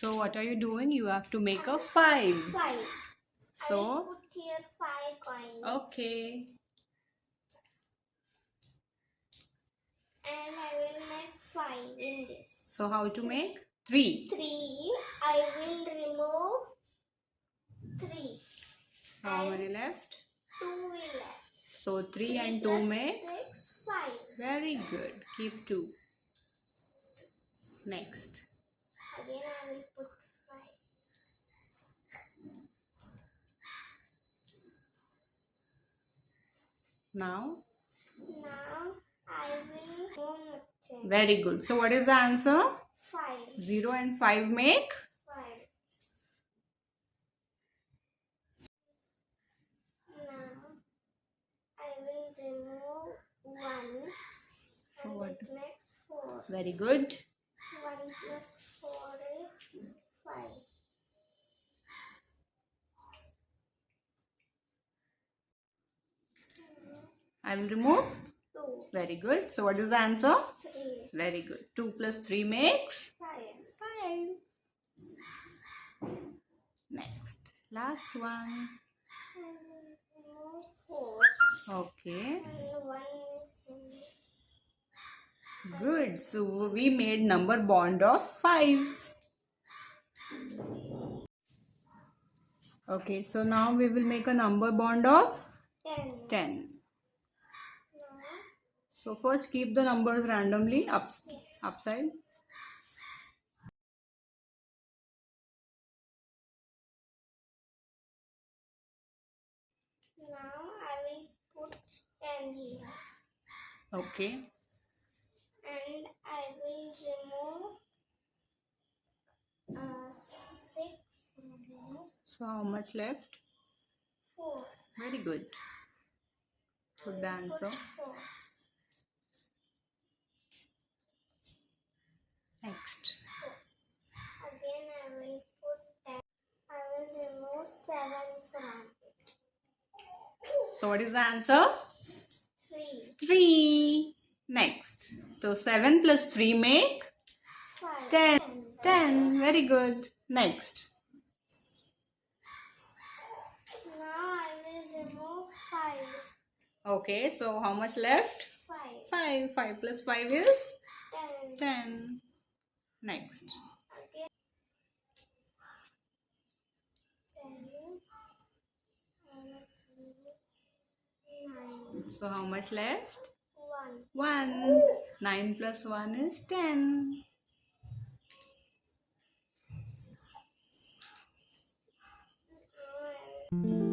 So what are you doing? You have to make a 5. 5. I will So, put here 5 coins. okay. And I will make 5 in this. So how to make? 3. 3. I will remove 3. So how many left? 2 will left. So 3 and 2 plus make? 6, 5. Very good. Keep 2. Next. Again I will put 5. Now? Now I will remove 10. Very good. So what is the answer? 5. 0 and 5 make? 5. Now I will remove 1 So and what? it makes 4. Very good. 1 plus 4 is 5. I will remove? 2. Very good. So what is the answer? 3. Very good. 2 plus 3 makes? 5. 5. Next. Last one. I will remove 4. Okay. And 1 is Good. So we made number bond of 5. Okay. So now we will make a number bond of 10. 10. Now, So first keep the numbers randomly upside. now I will put 10 here. Okay. And I will remove 6 here. So how much left? 4. Very good. Put the answer. 4. Next. Again I will put 10. I will remove 7 from it. So what is the answer? 3. 3. Next. So 7 plus 3 make? 5. 10. 10. Very good. Next. Now I will remove 5. Okay. So how much left? 5. 5. 5 plus 5 is? 10. 10. Next. Again 10. 9. So how much left? 1. 1. 9 plus 1 is 10. Now